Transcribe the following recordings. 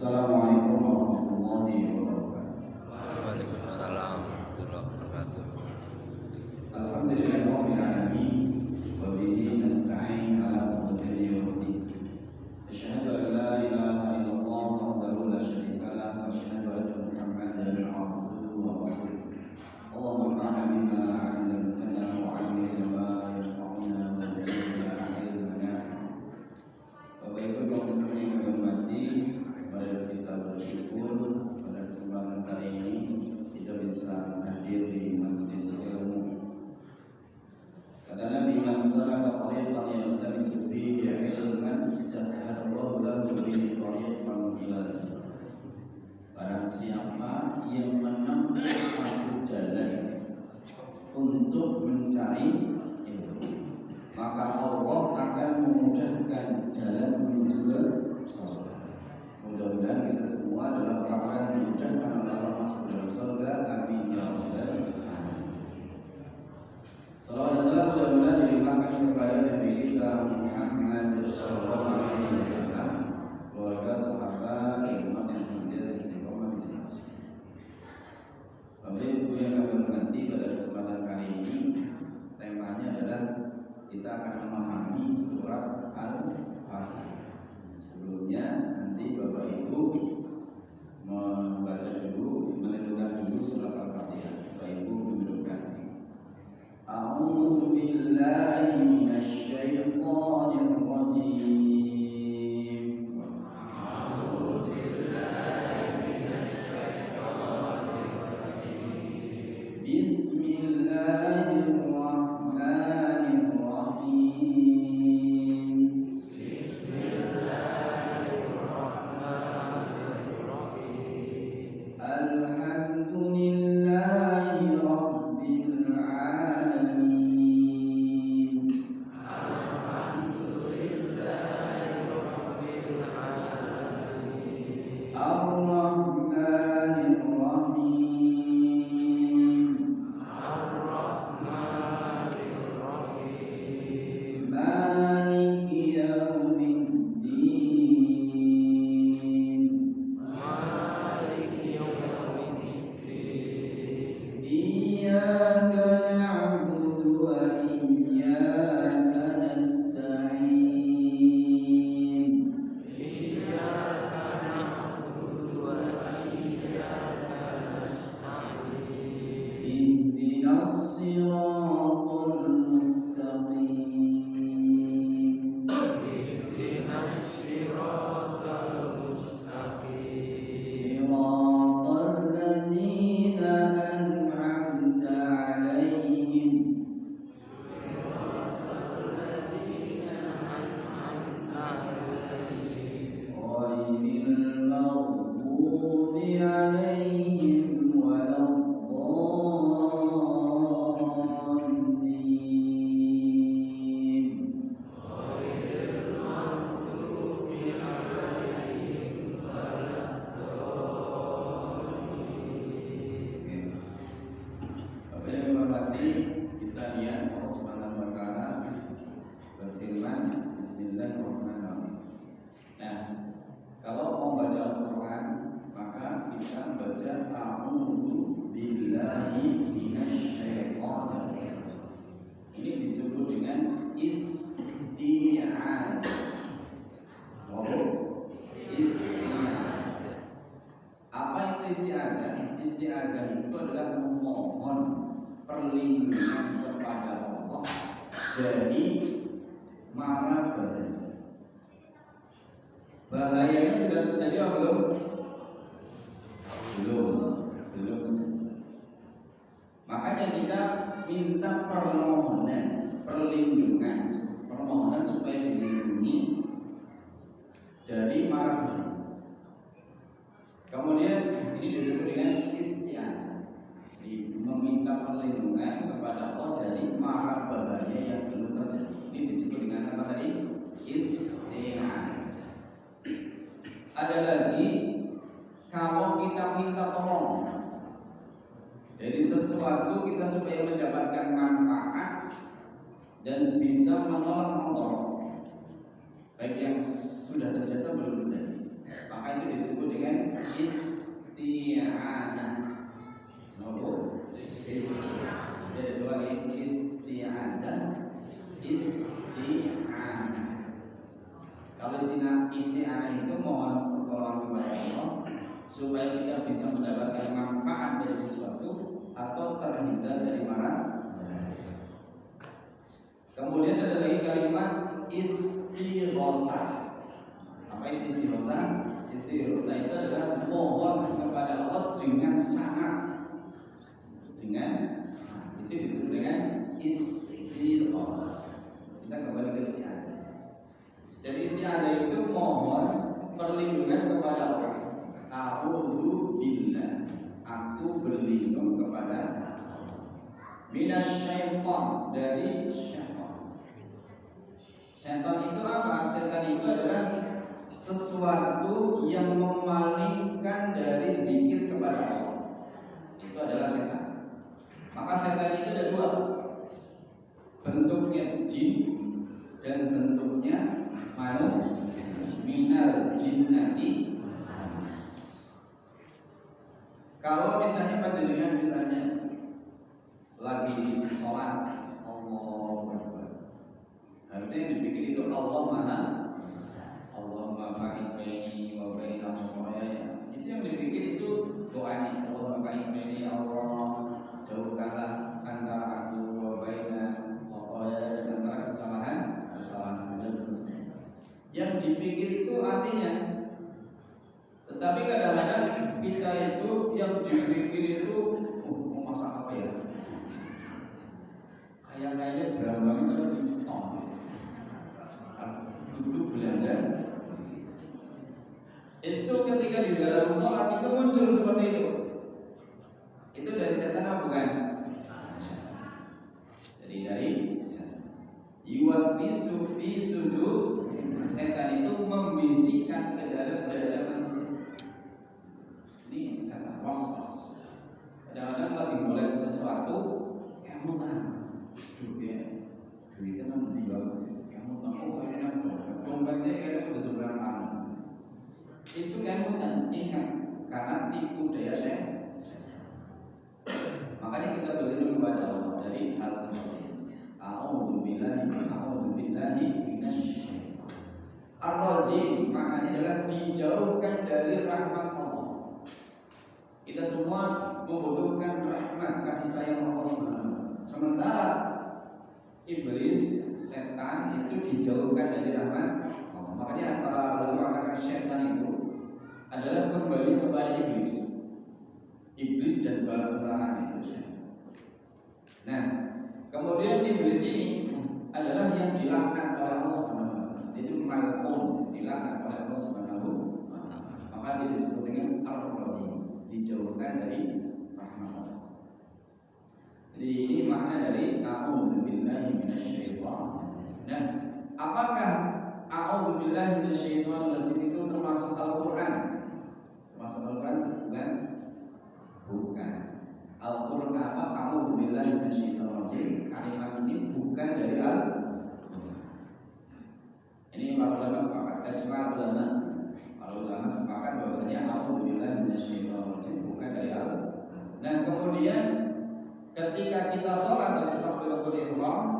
Assalamualaikum warahmatullahi wabarakatuh. Waalaikumsalam warahmatullahi wabarakatuh. Alhamdulillahirabbil alamin wa bihi nasta'in ala umuri waddin. Asyhadu an la ilaha illallah wahdahu la syarika lah wa asyhadu anna Muhammadan abduhu wa rasuluh. Allahumma anfa'na bima 'allamtana wa 'allimna ma yanfa'una wa zidna ilman nafi'an. Bapak Ibu kaum muslimin yang hormati, mari kita bersyukur pada kesempatan kali ini kita bisa hadir di majelis ilmu. Kata Nabi, "Man salaka tariqan yaltamisu fihi 'ilman sahhalallahu lahu bihi tariqan ila jannah." Barang siapa yang menempuh satu jalan untuk mencari ilmu, maka Allah akan memudahkan jalan menuju ke surga. Mudah-mudahan kita semua adalah orang-orang yang dimudahkan oleh Allah masuk dalam surga. Amin ya rabbal alamin. Salawat dan salam mudah-mudahan dilimpahkan kepada Nabi kita Muhammad sallallahu alaihi wasallam, keluarga, sahabat, umat yang senantiasa istiqomah di sisi. Bapak Ibu yang kami hormati, pada kesempatan kali ini temanya adalah kita akan memahami surat Al-Fatihah. Sebelumnya nanti Bapak Ibu membaca dulu, menentukan dulu surat Al-Fatihah. Bapak Ibu menentukan. A'udzu billahi minasy syaithanir rajim. Bismillahirrahmanirrahim. Alhamdulillahi rabbil alamin. Ar-Rahmanir Rahim. Maliki yaumiddin. Iyyaka na'budu wa iyyaka nasta'in. Ihdinas siratal mustaqim. Siratal ladzina an'amta 'alaihim ghairil maghdubi 'alaihim waladdallin. Bapak yang hormati, kita lihat Allah Subhanahu wa taala berfirman, Bismillahirrahmanirrahim. Nah, kalau mau baca Al-Qur'an, maka kita baca A'udzu billahi minasy syaithanir rajim. Ini disebut dengan isti'adzah. Isti'adzah. Apa itu isti'adzah? Isti'adzah itu adalah memohon perlindungan kepada Allah dari mara bahaya. Bahayanya sudah terjadi atau belum? Belum. Makanya kita minta permohonan supaya dilindungi dari mara bahaya. Kemudian ini disebut dengan isti'adzah. Meminta perlindungan kepada Allah dari mara bahaya yang belum terjadi. Ini disebut dengan apa tadi? Isti'adzah. Ada lagi, kalau kita minta tolong dari sesuatu kita supaya mendapatkan manfaat dan bisa menolak Allah, baik yang sudah terjadi belum terjadi. maka itu disebut dengan isti'anah. Nopo? Isti'anah. Jadi dua lagi isti'anah, isti'anah. Kalau isti'anah itu mohon pertolongan kepada Allah supaya kita bisa mendapatkan manfaat dari sesuatu atau terhindar dari mara. Kemudian ada lagi kalimat istighosah. Apa itu istighosah? Istighosah itu adalah mohon kepada Allah dengan sangat, itu disebut dengan istighosah. Kita kembali ke isti'adzah. Jadi isti'adzah itu mohon perlindungan kepada Allah. A'udzu billah, aku berlindung kepada minasyaiton, dari syaitan. Setan itu apa? Setan itu adalah sesuatu yang memalingkan dari dzikir kepada Allah. Itu adalah setan. Maka setan itu ada dua, bentuknya jin dan bentuknya manusia. Minal jinnati. Kalau misalnya panjenengan lagi sholat, Allahu Akbar, harusnya yang dipikir itu Allah Maha, Allahumma ba'id baini wa baina khataaya. Itu yang dipikir itu doanya, Allahumma ba'id baini, Allah jauhkanlah antara aku wa baina khataaya, dan antara kesalahan dan seterusnya. Yang dipikir itu artinya. Tetapi kadang-kadang kita itu yang dipikir itu mau masak apa ya? Kayaknya berambangan terus ditong. Itu belanja. Itu ketika di dalam sholat itu muncul seperti itu. Itu dari setan apa bukan? Jadi dari setan. Yuwaswisu fi sudur. Setan itu membisikkan ke dalam dada manusia. Ini setan was-was. Kadang-kadang lagi mulai sesuatu, kamu tenang. Duitnya nanti banget. Kamu tahu kalian apa? Dompetnya kalian udah seberang kamu. Itu kamu ingat, karena tipu daya saya. Makanya kita berlindung kepada Allah dari hal seperti ini. A'udzu billahi minasyaitonir. Ar-rajim maknanya adalah dijauhkan dari rahmat Allah. Kita semua membutuhkan rahmat kasih sayang Allah Subhanahu. Sementara iblis, setan itu dijauhkan dari rahmat Allah. Makanya para ulama mengatakan setan itu adalah kembali kepada iblis. Iblis dan bala tentaranya itu. Nah, kemudian iblis ini adalah yang dilaknat oleh Allah Subhanahu. Itu mal'un, dilaknat oleh Allah Subhanahu. Maka dia disebut dengan ar-rajim, dijauhkan dari rahmat Allah. Jadi ini makna dari a'udzu billahi minasyaitonir. Nah, apakah a'udzu billahi minasyaitonir itu termasuk Al-Qur'an? Termasuk Al-Qur'an bukan? Bukan. Al-Qur'an apa? A'udzu billahi minasyaitonir. Kalimat ini bukan dari Al-Qur'an. Ini para ulama sepakat, terjemah ulama. Para ulama sepakat bahwasanya a'udzu billahi minasyaitonir bukan dari Al-Qur'an. Nah, kemudian ketika kita sholat habis takbiratul ihram,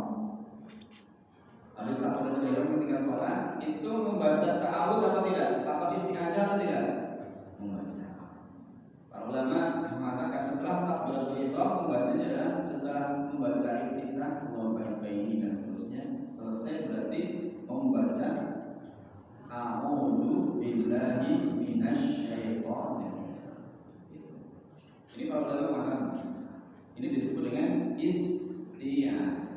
ketika sholat itu membaca ta'awudz apa tidak? Atau isti'adzah atau tidak? Membaca. Para ulama mengatakan setelah takbiratul ihram membacanya adalah setelah membaca iftitah, Allahu baini dan seterusnya selesai, berarti membaca a'udzu billahi minasyaitonir. Ini para ulama mengatakan ini disebut dengan isti'adzah.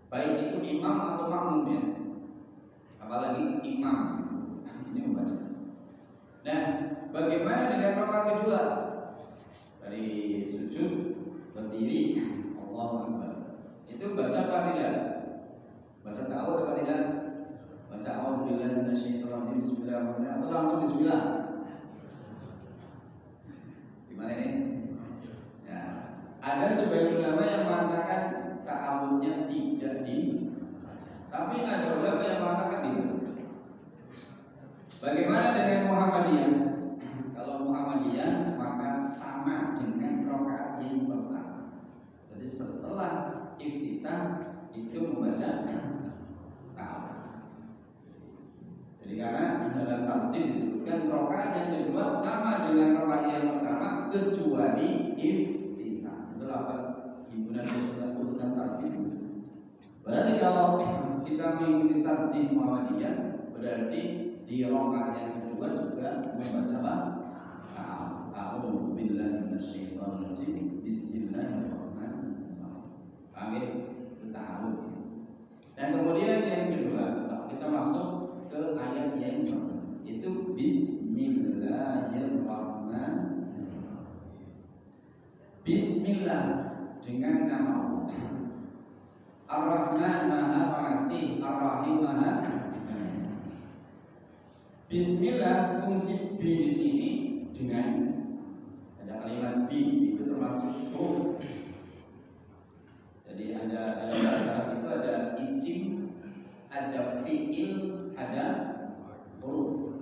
Baik itu imam atau makmum ya. Apalagi imam ini membaca. Nah, bagaimana dengan rakaat kedua? Dari sujud berdiri, Allahu Akbar. Itu baca apa tidak? Baca ta'awudz apa tidak? Baca a'udzu billahi minasyaitonir rajim, bismillahirrahmanirrahim, atau langsung bismillah? Gimana ini? Ada sebagian ulama yang mengatakan ta'awudznya tidak dibaca, tapi ada ulama yang mengatakan dibaca. Bagaimana dengan Muhammadiyah? Kalau Muhammadiyah maka sama dengan rakaat yang pertama. Jadi setelah iftitah itu membaca ta'awudz. Jadi karena dalam tafsir disebutkan rakaat yang kedua sama dengan rakaat yang pertama kecuali iftitah. Itu lafaz himpunan putusan tafsir. Berarti kalau kita mengikuti tafsir Muhammadiyah berarti di rakaat yang kedua juga membaca apa? A'udzu billahi minasyaitonir rajim. Bismillahirrahmanirrahim. Amin. Ta'awudz. Dan kemudian yang kedua, kita masuk ke ayat yang pertama. Itu Bismillahirrahmanirrahim. Bismillah dengan nama Allah. Ar-Rahman Maha Pengasih, Ar-Rahim Maha. Bismillah fungsi B di sini dengan ada kalimat B itu termasuk huruf. Jadi ada bahasa itu ada isim, ada fiil, ada huruf.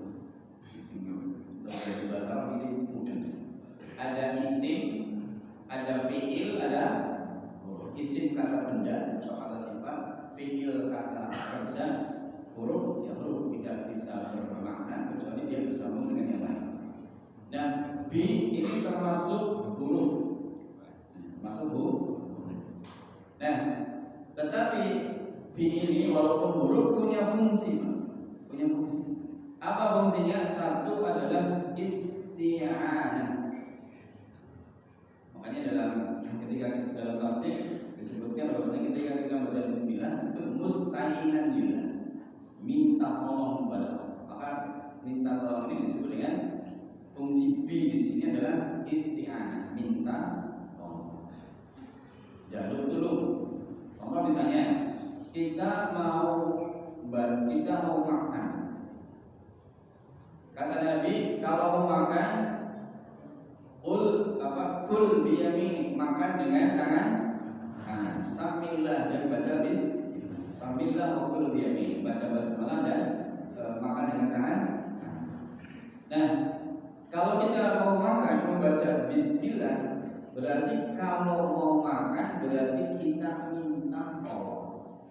Dari bahasa mesti mudah. Ada isim, ada fiil, ada huruf. Isim kata benda atau kata sifat, fiil kata kerja, huruf ya huruf tidak bisa bermakna kecuali dia bersambung dengan yang lain. Nah, B ini termasuk huruf, masuk huruf. Nah, tetapi B ini walaupun huruf punya fungsi, Apa fungsinya? Satu adalah isti'anah. Makanya ketika dalam tafsir disebutkan bahwasanya ketika kita baca Bismillah itu musta'inan billah, minta tolong kepada Allah. Maka minta tolong ini disebut dengan fungsi B di sini adalah isti'anah, minta tolong, jaluk tolong. Contoh misalnya kita mau makan, kata Nabi kalau mau makan kul biyamini, makan dengan tangan kanan, samillah dan baca samillah wa kul biyamini, baca basmalah dan makan dengan tangan. Nah, kalau kita mau makan membaca bismillah, berarti kalau mau makan berarti kita minta tolong.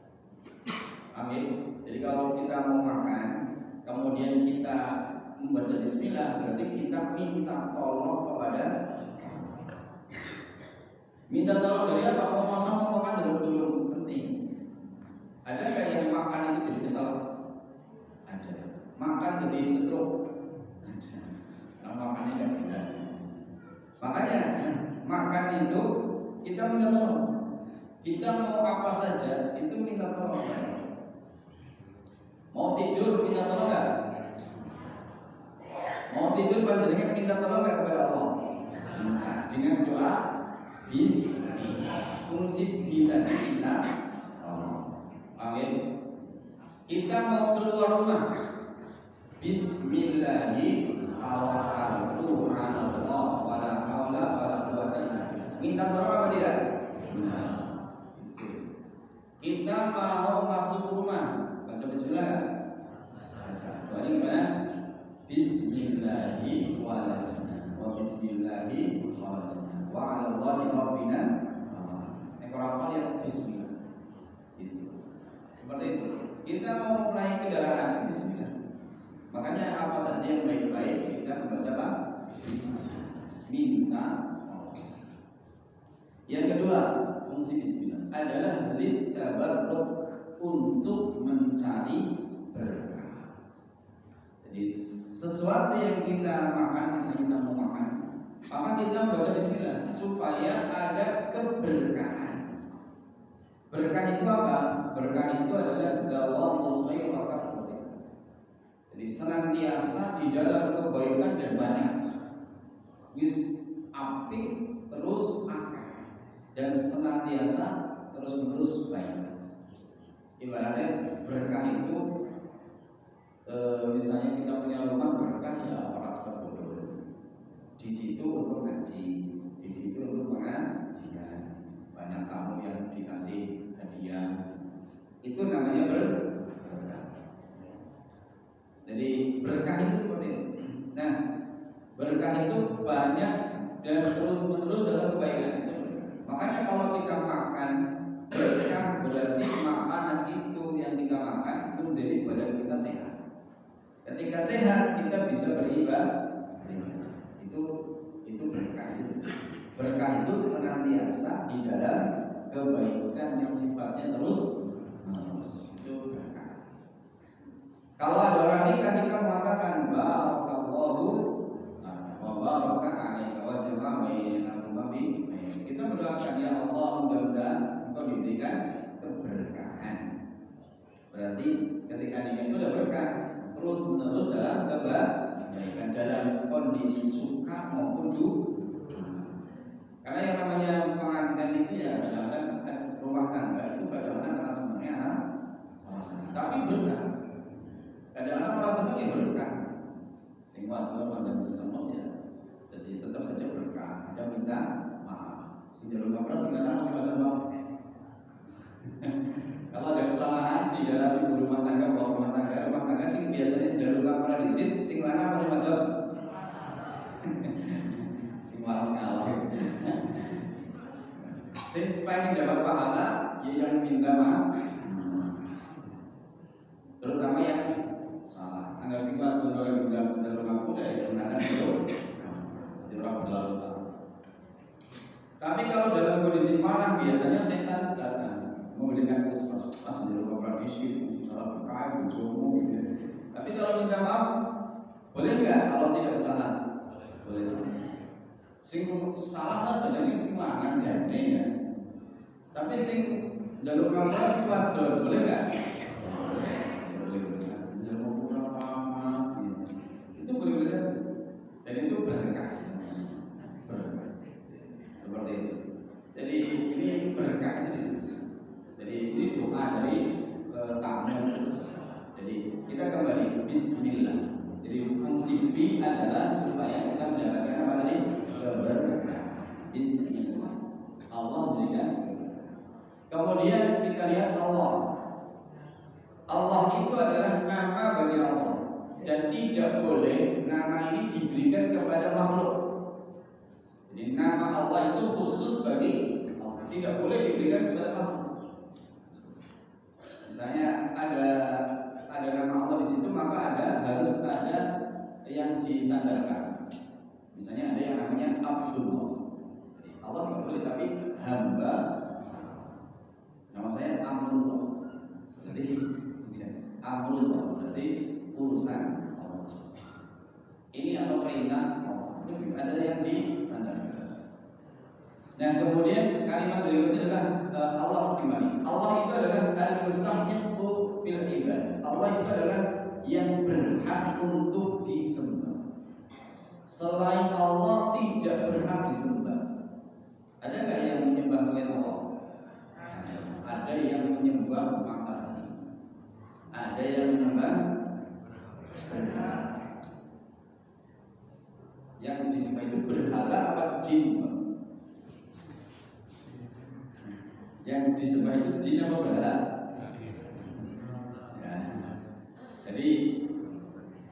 Amin. Jadi kalau kita mau makan kemudian kita membaca bismillah berarti kita minta tolong kepada minta tolong dari apa? Mau makan dulu penting. Ada nggak yang makan itu jadi kesal? Ada. Makan jadi stroke? Ada. Nah, makannya nggak jelas. Makanya makan itu kita minta tolong. Kita mau apa saja itu minta tolong. Mau tidur minta tolong nggak? Mau tidur panjenengan minta tolong nggak kepada Allah? Dengan doa Bismillah. Fungsi kita tolong. Amin. Kita mau keluar rumah, Bismillahirrahmanirrahim. Tawakkaltu 'ala Allah wa la haula wa la quwwata illa billah. Minta tolong apa tidak? Kita mau masuk rumah, baca bismillah. Baca. Doanya gimana? Bismillahi walajna wa bismillahi kharajna wa 'ala Allahi rabbina. Ekor ya bismillah. Gitu. Seperti itu. Kita mau naik kendaraan, bismillah. Makanya apa saja yang baik-baik kita membaca apa? Bismillah. Yang kedua, fungsi bismillah adalah litabarruk, untuk mencari berkah. Jadi sesuatu yang kita makan, misalnya kita mau makan, maka kita membaca bismillah supaya ada keberkahan. Berkah itu apa? Berkah itu adalah dawamul khair wa kasrah. Jadi senantiasa di dalam kebaikan dan banyak. Wis apik terus akeh dan senantiasa terus-menerus baik. Ibaratnya berkah itu misalnya kita punya rumah, berkah ya orang cepat bodoh. Di situ untuk ngaji, di situ untuk pengajian. Banyak tamu yang dikasih hadiah. Itu namanya berkah. Jadi berkah menerus dalam kebaikan. Makanya kalau kita makan berkah, berarti makanan itu yang kita makan menjadi badan kita sehat. Ketika sehat kita bisa beribadah. Itu berkah. Berkah itu senantiasa di dalam kebaikan yang sifatnya terus menerus. Itu berkah. Kalau ada orang nikah kita mengatakan barakallahu wa baraka alaika wa jama'a bainakum bi. Kita mendoakan ya Allah mudah-mudahan engkau diberikan keberkahan. Berarti ketika nikah itu ada berkah terus menerus dalam kebaikan, dalam kondisi suka maupun duka. Karena yang namanya pengantin itu ya kadang-kadang rumah tangga itu kadang-kadang orang senangnya orang senang, tapi berkah. Kadang-kadang orang senang ya berkah. Sing wadon mandan kesemut ya. Jadi tetap saja berkah. Ada minta maaf. Sing jalur ngapras kadang masih pada mau. Kalau ada kesalahan di dalam rumah tangga, rumah tangga sing biasanya jalur ngapras disit, sing lanang masih pada sing waras ngalah. Sing pengen dapat pahala, ya yang minta maaf. Terutama yang salah. Anggap sing wadon orang jalur ngapura ya sebenarnya itu orang berlalu. Tapi kalau dalam kondisi marah biasanya setan datang memberikan pas di rumah tradisi salah berkait bojomu gitu. Tapi kalau minta maaf boleh nggak kalau tidak bersalah? Boleh. Sing salah saja ini sing lanang jane ya. Tapi sing jalur kamera sing wadon boleh nggak? Boleh. Jalur kurang panas gitu. Itu boleh saja. Dan itu berkah. Seperti itu. Jadi ini berkah di situ. Jadi ini doa dari tamu. Jadi kita kembali Bismillah. Jadi fungsi B adalah supaya kita mendapatkan apa tadi? Berkah. Bismillah. Allah berikan. Kemudian kita lihat Allah. Allah itu adalah nama bagi Allah dan tidak boleh nama ini diberikan kepada makhluk. Jadi nama Allah itu khusus bagi Allah, tidak boleh diberikan kepada makhluk. Misalnya ada nama Allah di situ, maka harus ada yang disandarkan. Misalnya ada yang namanya Abdullah. Jadi Allah tidak boleh, tapi hamba. Nama saya Amrullah. Jadi Amrullah berarti urusan Allah. Ini atau perintah Allah. Itu ada yang disandarkan. Nah kemudian kalimat berikutnya adalah Allah kembali. Allah itu adalah al-mustahiqu fil ibad. Allah itu adalah yang berhak untuk disembah. Selain Allah tidak berhak disembah. Ada nggak yang menyembah selain Allah? Ada yang menyembah matahari. Ada yang menyembah berhala. Yang disembah itu berhala apa jin? Yang disembah itu jin apa berhala? Ya. Jadi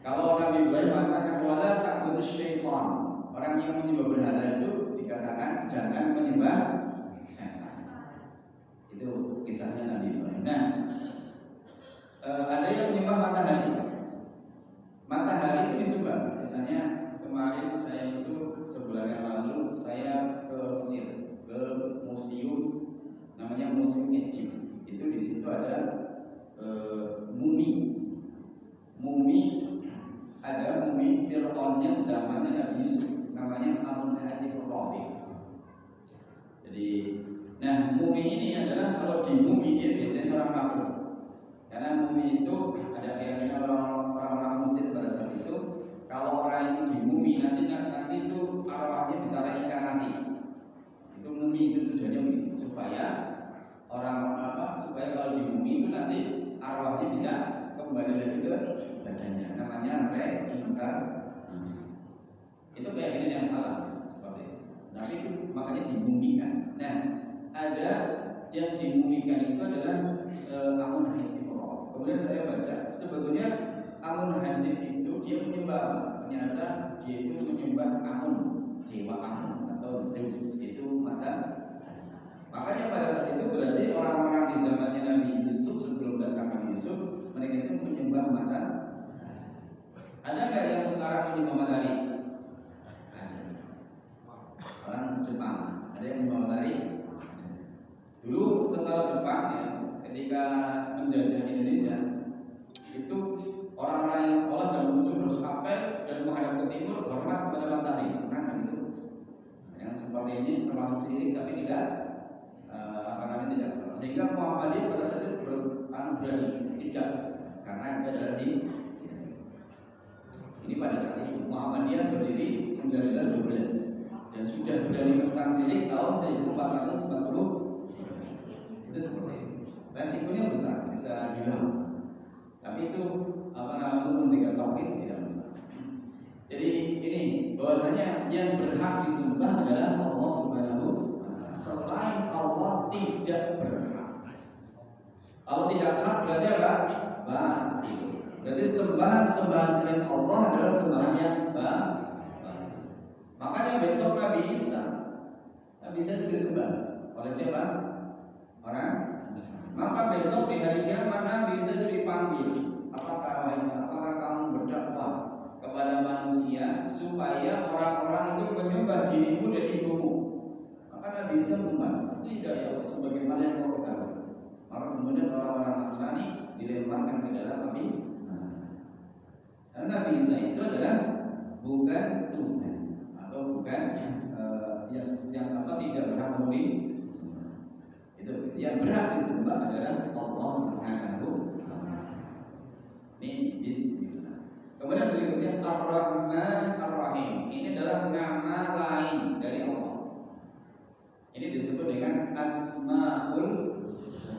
kalau Nabi Ibrahim mengatakan wala ta'budus syaitan, orang yang menyembah berhala itu dikatakan jangan menyembah setan. Itu kisahnya Nabi Ibrahim. Nah, ada yang menyembah matahari. Matahari itu disembah. Misalnya kemarin saya itu sebulan yang lalu saya ke Mesir, ke museum namanya Museum Egypt. Itu di situ ada mumi. Ada mumi Fir'aunnya zamannya Nabi Yusuf, namanya Amun-Hadi-Rabi. Jadi, nah mumi ini adalah kalau di mumi dia biasanya orang kafir. Karena mumi itu ada keyakinan orang-orang Mesir pada saat itu, kalau orang yang di mumi nanti itu arwahnya bisa reinkarnasi. Itu mumi itu tujuannya supaya supaya kalau di mumi itu nanti arwahnya bisa kembali lagi ke badannya. Namanya reinkarnasi. Itu keyakinan yang salah seperti itu. Tapi itu makanya dimumikan. Nah, ada yang dimumikan itu adalah Amun-Hadi. Kemudian saya baca sebetulnya Amun-Hadi itu dia menyembah. Ternyata dia itu menyembah Amun, dewa Amun atau Zeus itu mata. Makanya pada saat itu berarti orang-orang di zamannya Nabi Yusuf sebelum datang Nabi Yusuf, mereka itu menyembah mata. Ada nggak yang sekarang menyembah matahari? Ada. Orang Jepang ada yang menyembah matahari. Dulu tentara Jepang ya, ketika menjajah Indonesia, itu orang-orang yang sekolah jam 7 harus apel dan menghadap ke timur, hormat kepada matahari. Nah itu yang seperti ini termasuk syirik tapi tidak tidak. Sehingga Muhammadiyah pada saat itu berani tidak, karena itu adalah ini pada saat itu Muhammadiyah berdiri 1912 dan sudah berani tentang syirik tahun 1440. Itu seperti itu. Resikonya besar, bisa hilang. Tapi itu menjaga tauhid tidak besar. Jadi ini bahwasanya yang berhak disembah adalah Allah Subhanahu wa taala. Selain Allah tidak berhak. Kalau tidak hak berarti apa? Batil. Berarti sembahan selain Allah adalah sembahan yang batil. Makanya besok Nabi Isa itu disembah oleh siapa? Orang Islam. Maka besok di hari kiamat Nabi Isa itu dipanggil. Apakah wahai Isa, apakah kamu berdakwah kepada manusia supaya orang-orang itu menyembah dirimu dan ibumu? Maka Nabi Isa membantah, tidak ya Allah, sebagaimana yang kau ketahui. Maka kemudian orang-orang Nasrani dilemparkan ke dalam api. Karena Nabi Isa itu adalah bukan Tuhan atau bukan yang tidak berhak memberi. Itu yang berhak disembah adalah Allah Subhanahu wa taala. Ini bismillah. Kemudian berikutnya Ar-Rahman Ar-Rahim. Ini adalah nama lain dari Allah. Ini disebut dengan Asmaul Husna.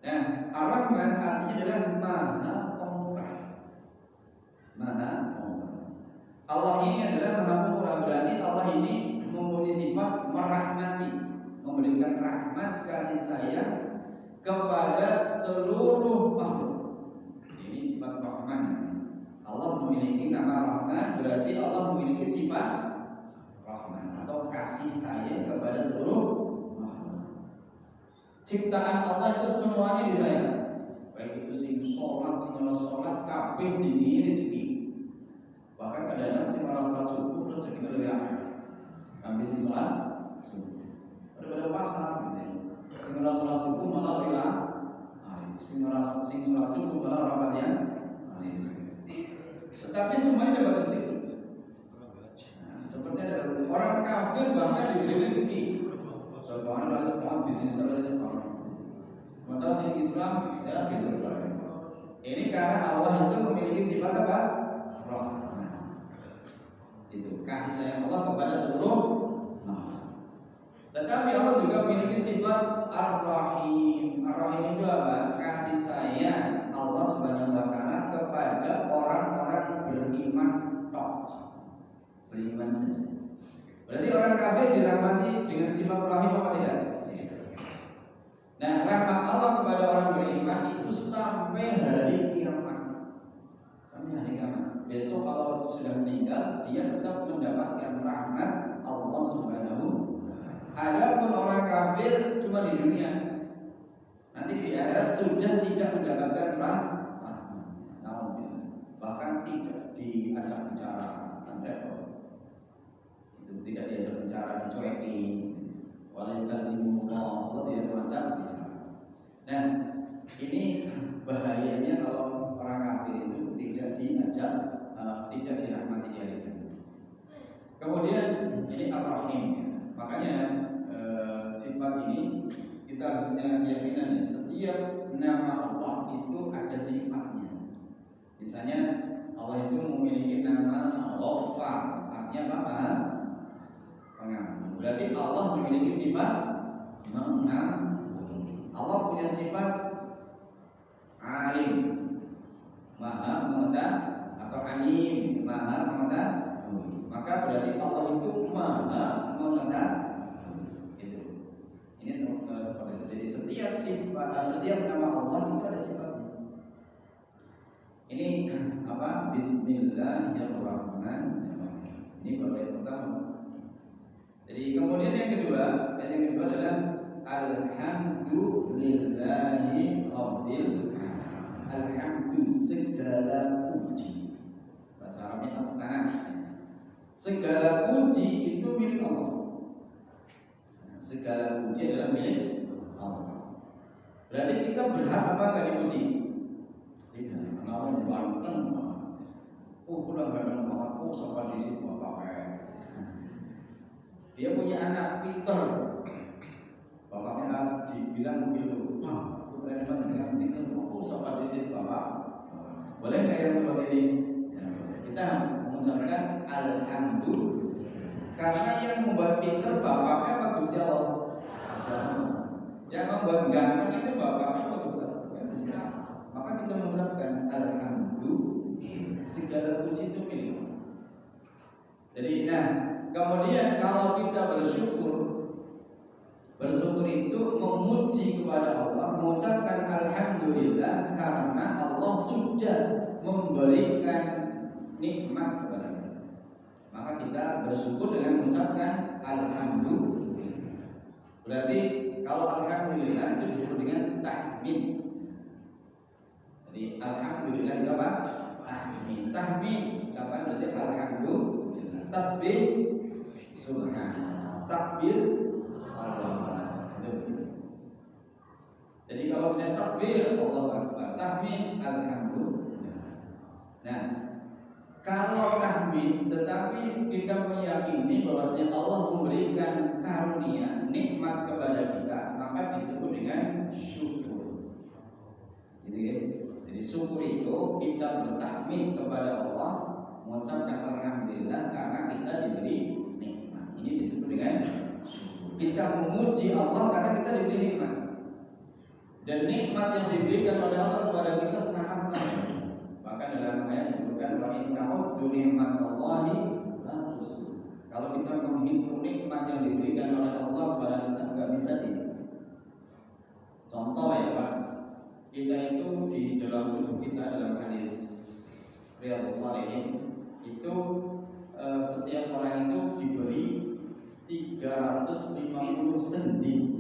Nah, Ar-Rahman artinya adalah Maha Pemurah. Maha Pemurah. Allah ini adalah Maha Pemurah, berarti Allah ini mempunyai sifat merahmati, memberikan rahmat kasih sayang kepada seluruh makhluk. Ini sifat Rahman. Allah memiliki nama Rahman, berarti Allah memiliki sifat Rahman atau kasih sayang kepada seluruh makhluk. Ciptaan Allah itu semuanya disayang. Baik itu sing sholat, sing ora sholat, kabeh dini rezeki. Bahkan kadang-kadang sing ora sholat subuh rezeki lebih akeh. Habis sing sholat subuh. Pada pasar gitu ya. Sing ora sholat subuh malah hilang. Sing sholat subuh malah rapatnya. Tetapi semuanya dapat rezeki. Nah, seperti ada orang kafir bahkan diberi rezeki. Orang harus semua bisnis ada semua. Sementara sing Islam ya bisa berbagai. Ini karena Allah itu memiliki sifat apa? Rahman. Itu kasih sayang Allah kepada seluruh. Tetapi Allah juga memiliki sifat Ar-Rahim. Ar-Rahim itu apa? Kasih sayang Allah Subhanahu wa taala kepada orang-orang beriman tok. Beriman saja. Berarti orang kafir dirahmati dengan sifat Rahim apa tidak? Nah, rahmat Allah kepada orang beriman itu sampai hari kiamat. Sampai hari kiamat. Besok kalau sudah meninggal, dia tetap mendapatkan rahmat Allah Subhanahu. Adapun orang kafir cuma di dunia. Nanti di akhirat sudah tidak mendapatkan rahmat. Bahkan tidak diajak bicara. Itu tidak diajak bicara, dicuekin. Allah tidak beracak bicara. Nah, ini bahayanya kalau orang kafir itu tidak diajak, tidak dirahmati di hari kiamat. Kemudian ini Ar-Rahim. Makanya sifat ini kita harus punya keyakinan ya, setiap nama Allah itu ada sifatnya. Misalnya Allah itu memiliki nama Ghaffar, artinya apa? Pengampun. Berarti Allah memiliki sifat mengampuni. Allah punya sifat Alim, Maha mengetahui, atau Alim, Maha mengetahui. Maka berarti Allah itu Maha mengetahui. Ini seperti itu. Jadi setiap nama Allah itu ada sifatnya. Ini apa? Bismillahirrahmanirrahim. Ini baru yang pertama. Jadi kemudian yang kedua adalah alhamdulillahi rabbil alamin. Alhamdu segala puji. Bahasa Arabnya as-sanad. Segala puji itu milik Allah. Segala puji adalah milik Allah. Berarti kita berhak apa enggak dipuji? Tidak. Karena Allah ganteng. Udah ganteng banget. Sampai di situ bapaknya. Dia punya anak pinter. Bapaknya dibilang begitu. Wah, putranya dengan pinter. Sampai di situ bapak. Boleh nggak yang seperti ini? Ya, kita mengucapkan alhamdulillah. Karena yang membuat pinter bapaknya bagus ya Allah. Yang membuat ganteng itu bapaknya bagus ya. Maka kita mengucapkan alhamdulillah. Segala puji itu milik Allah. Jadi, kemudian kalau kita bersyukur itu memuji kepada Allah, mengucapkan alhamdulillah karena Allah sudah memberikan nikmat kepada kita. Maka kita bersyukur dengan mengucapkan alhamdulillah. Berarti kalau alhamdulillah itu disebut dengan tahmid. Jadi alhamdulillah itu apa? Tahmid. Tahmid ucapan berarti alhamdulillah. Tasbih subhanallah. Takbir Allah. Jadi kalau misalnya takbir Allah Akbar, tahmid alhamdulillah. Nah, kalau tahmid tetapi kita meyakini bahwasanya Allah memberikan karunia, nikmat kepada kita, maka disebut dengan syukur. Jadi syukur itu kita bertahmid kepada Allah, mengucapkan alhamdulillah karena kita diberi nikmat. Ini disebut dengan syukur. Kita memuji Allah karena kita diberi nikmat. Dan nikmat yang diberikan oleh Allah kepada kita sangat banyak. Bahkan dalam ayat disebutkan wa in ta'uddu ni'matallahi la tuhsuha. Kalau kita menghitung nikmat yang diberikan oleh Allah kepada kita enggak bisa dihitung. Contoh ya Pak, kita itu di dalam tubuh kita dalam hadis Riyadhus Shalihin itu setiap orang itu diberi 350 sendi.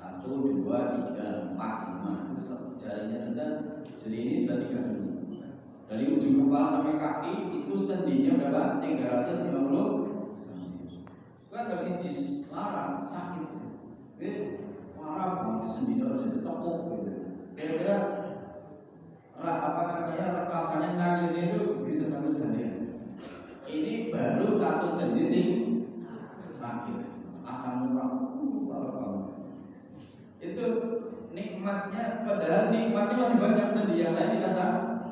1, 2, 3, 4, 5. Jarinya saja, jari ini sudah 3 sendi. Dari ujung kepala sampai kaki itu sendinya berapa? 350 sendi. Kan tersincis, larang, sakit. Parah banget sendi harus ditepuk gitu. Kira-kira rekasannya nangis itu bisa sampai seharian. Ini baru 1 sendi sih sakit. Asam urat itu nikmatnya, padahal nikmatnya masih banyak sendi yang lain tidak sama.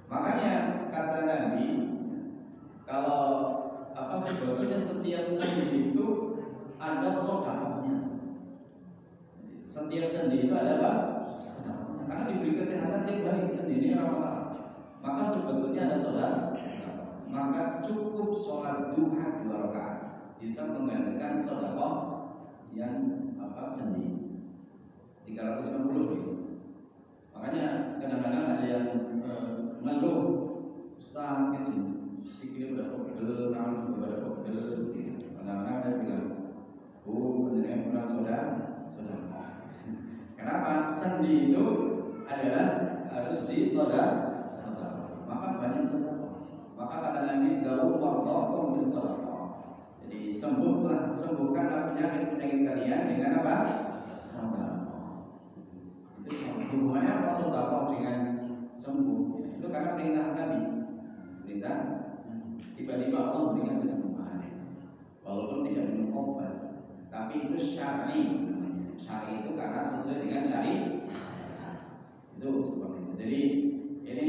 Makanya kata Nabi, kalau sebetulnya setiap sendi itu ada sedekahnya. Setiap sendi itu ada apa? Karena diberi kesehatan tiap hari, sendi ini masalah. Maka sebetulnya ada sedekah. Maka cukup sholat duha 2 rakaat bisa menggantikan sedekah yang sendi 350 gitu. Makanya kadang-kadang ada yang ngeluh, Ustaz gitu, sikile udah pegel, tangan juga udah pegel gitu. Kadang-kadang ada bilang, penjenengan kurang soda. Kenapa? Sendi itu adalah harus disoda. Maka banyak soda. Maka kata Nabi, "Dawu waqakum bis-shadaqah." Jadi sembuhkanlah penyakit kalian dengan apa? Sedekah. Itu hubungannya apa sedekah dengan sembuh? Itu karena perintah Nabi. Perintah tiba-tiba Allah memberikan kesembuhan. Walaupun tidak minum obat, tapi itu syar'i. Syar'i itu karena sesuai dengan syari. Itu seperti itu. Jadi ini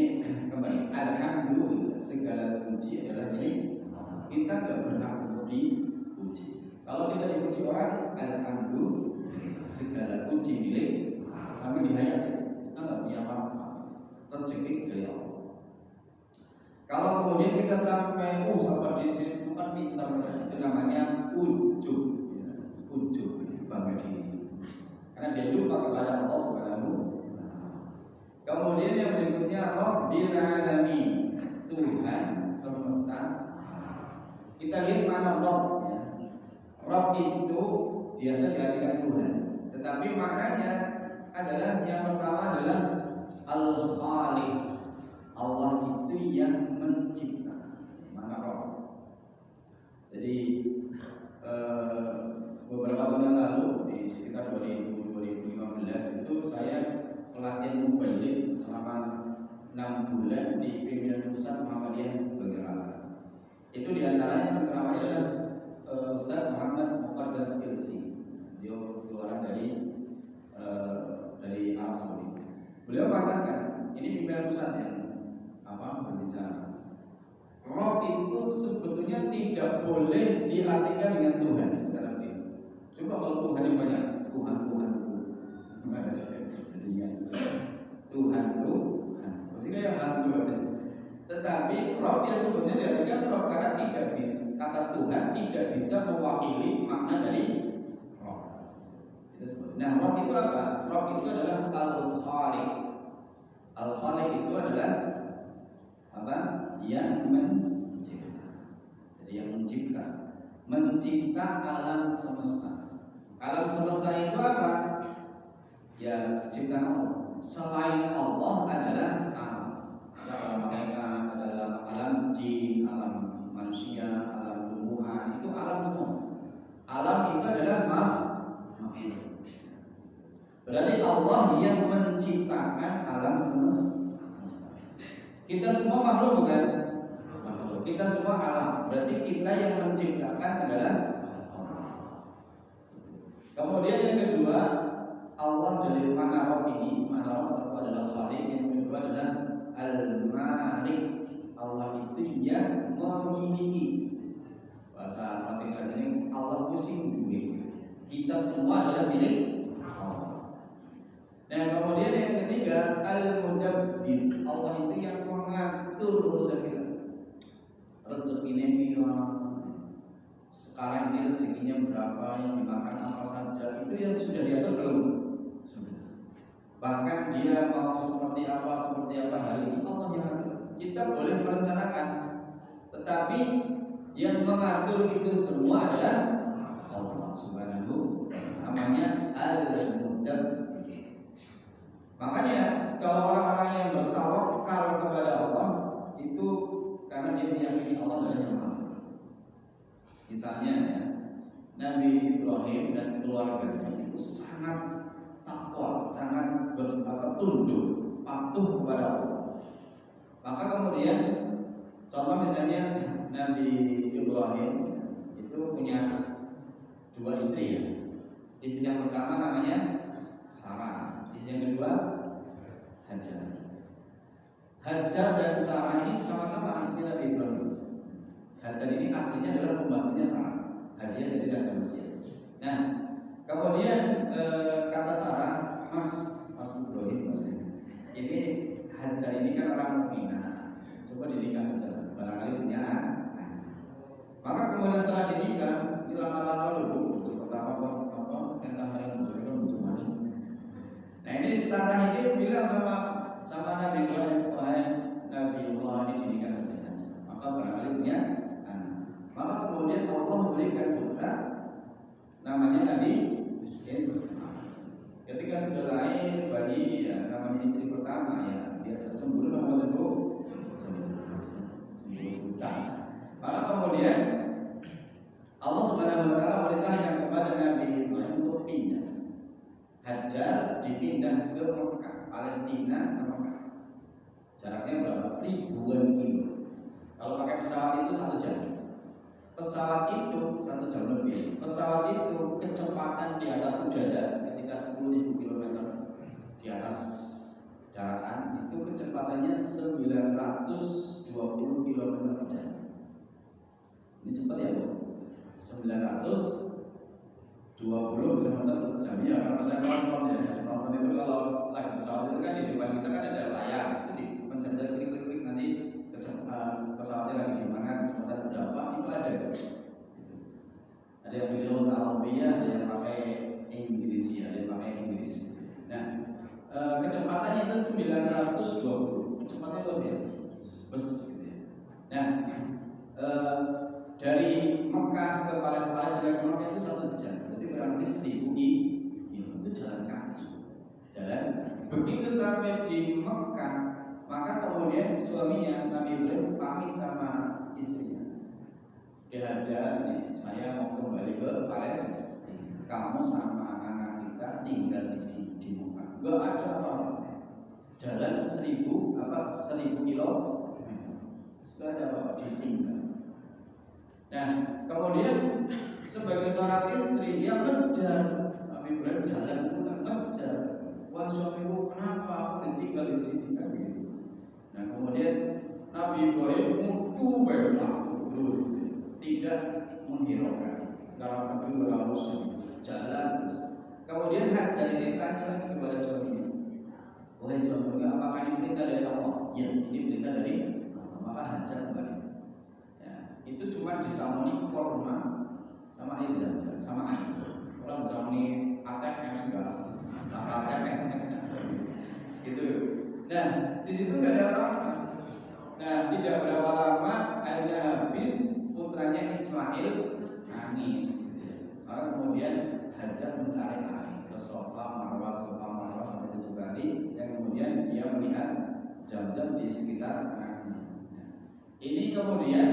kembali, alhamdulillah segala puji adalah milik kita, tidak berhak untuk dipuji. Kalau kita dipuji orang, alhamdulillah segala puji milik sampai di hayat kita nggak punya apa-apa, rezeki dari Allah. Kalau kemudian kita sampai di situ kan pintar, itu namanya ujub, bangga diri, karena dia lupa kepada Allah Subhanahu. Kemudian yang berikutnya Rabbil Alamin, Tuhan semesta. Kita lihat mana Rabb ya. Rabb itu biasa diartikan Tuhan, tetapi maknanya adalah yang pertama adalah Al-Khaliq. Allah itu yang mencipta. Mana Rabb? Jadi beberapa tahun yang lalu di sekitar 2015 itu saya pelatihan mubalik selama 6 bulan di pimpinan pusat Muhammadiyah Yogyakarta. Itu diantaranya penceramahnya adalah Ustaz Muhammad Muqaddas Ilsi. Dia keluaran dari Arab Saudi. Beliau mengatakan ini pimpinan pusat yang berbicara. Rabb itu sebetulnya tidak boleh diartikan dengan Tuhan, kata beliau. Coba kalau Tuhan yang banyak, Tuhan, Tuhan, maksudnya yang hantu katanya. Tetapi Rabb dia sebetulnya diartikan Rabb karena tidak bisa, kata Tuhan tidak bisa mewakili makna dari Rabb. Nah, Rabb itu apa? Rabb itu adalah Al-Khaliq. Al-Khaliq itu adalah apa? Yang mencipta. Jadi yang mencipta alam semesta. Alam semesta itu apa? Ya ciptaan Allah. Selain Allah adalah alam. Ada alam malaikat, ada alam jin, alam manusia, alam tumbuhan, itu alam semua. Alam itu adalah makhluk. Berarti Allah yang menciptakan alam semesta. Kita semua makhluk bukan? Makhluk. Kita semua alam. Berarti kita yang menciptakan adalah Allah. Kemudian yang kedua, Allah dari mana Rabb ini? Mana Rabb satu adalah Khaliq, yang kedua adalah Al-Malik. Allah itu yang memiliki. Bahasa Latin ini Allah pusing duit. Kita semua adalah milik Allah. Nah, kemudian yang ketiga Al-Mudabbir. Allah itu yang mengatur urusan kita. Rezekinya pirang. Sekarang ini rezekinya berapa, yang dimakan apa saja, itu yang sudah diatur belum? Sudah. Bahkan dia mau seperti apa hari ini Allah yang atur. Kita boleh merencanakan, tetapi yang mengatur itu semua adalah Allah Subhanahu. Namanya Al-Mudabbir. Makanya kalau orang-orang yang bertawakal kepada Allah itu karena dia meyakini Allah adalah yang Maha. Misalnya ya, Nabi Ibrahim dan keluarganya itu sangat takwa, sangat tunduk, patuh kepada Allah. Maka kemudian contoh misalnya Nabi Ibrahim itu punya 2 istri ya. Istri yang pertama namanya Sarah, istri yang kedua Hajar. Hajar dan Sarah ini sama-sama asli Nabi Ibrahim. Hajar ini aslinya adalah pembantunya Sarah, hadiah dari Raja Mesir. Nah, kemudian kata Sarah, Mas Ibrahim, ini Hajar ini kan orang mukminah, coba dinikah saja, barangkali punya anak. Maka kemudian setelah dinikah, ini lama-lama dulu, pertama apa yang namanya menjadi. Nah ini Sarah ini bilang sama Nabi Ibrahim, wahai Nabi Allah, ini dinikah saja. Maka barangkali punya anak. Maka kemudian Allah memberikan putra namanya Nabi Ishmael. Ketika sudah lahir bayi, ya namanya istri pertama ya biasa cemburu sama tentu cemburu. Maka kemudian Allah Subhanahu wa taala memerintahkan kepada Nabi Ibrahim untuk pindah. Hajar dipindah ke Mekah, Palestina ke Mekah. Jaraknya berapa? Ribuan kilo. Kalau pakai pesawat itu 1 jam. Pesawat itu 1 jam lebih. Pesawat itu kecepatan di atas udara ketika 10.000 km di atas daratan itu kecepatannya 920 km per jam. Ini cepat ya Bu? 920 km per jam ya. Kalau saya nonton ya, nonton itu kalau lagi pesawat itu kan di depan kita kan ada layar, jadi pencet klik nanti pesawatnya lagi di mana, kecepatan berapa itu ada. Ada yang bilang Arabia, ada yang pakai Inggris, ada yang pakai Inggris. Nah, kecepatannya itu 920, kecepatannya luar biasa, bus. Gitu ya. Nah, dari Mekah ke Palestina ke Mekah itu 1 jam. Berarti kurang lebih 1000 itu jalan kaki. Jalan. Begitu sampai di Mekah, maka kemudian suaminya Nabi Ibrahim pamit sama istrinya. Hajar nih, saya mau kembali ke Palestina. Kamu sama anak kita tinggal di sini di Mekah. Gak ada apa-apa. Jalan 1000 kilo. Gak ada apa-apa, ditinggal. Nah, kemudian sebagai seorang istri yang ngejar Nabi Ibrahim jalan pulang ngejar. Wah, suamiku kenapa aku ditinggal di sini kan gitu. Nah, kemudian Nabi Ibrahim mutu waktu terus tidak menghiraukan dalam kedua harus jalan terus. Kemudian Hajar ini tanya lagi kepada suaminya, wahai suamiku, apakah ini perintah dari Allah? Ya, ini perintah dari Allah. Maka Hajar kembali. Ya, itu cuma disamoni korma sama air zam-zam sama air. Orang disamoni ATM enggak, ATM gitu. Nah, di situ nggak ada apa-apa. Nah, tidak berapa lama airnya habis. Putranya Ismail nangis. Lalu kemudian Hajar mencari air ke Safa Marwah sampai 7 kali. Dan kemudian dia melihat zam-zam di sekitar anaknya. Ini kemudian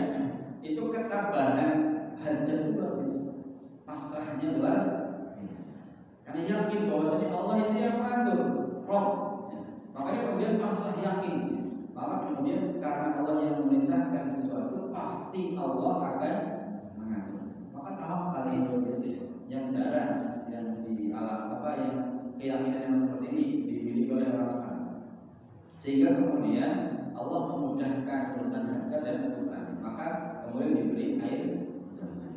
itu ketabahan Hajar luar biasa, pasrahnya luar biasa. Karena yakin bahwasanya Allah itu yang mengatur Rob. Makanya kemudian pasrah yakin. Maka kemudian karena Allah yang memerintahkan sesuatu, pasti Allah akan mengatur. Maka tawakal yang biasa, yang jarang yang di alam yang keyakinan yang seperti ini dimiliki oleh orang sekarang. Sehingga kemudian Allah memudahkan urusan Hajar dan putranya. Maka kemudian diberi air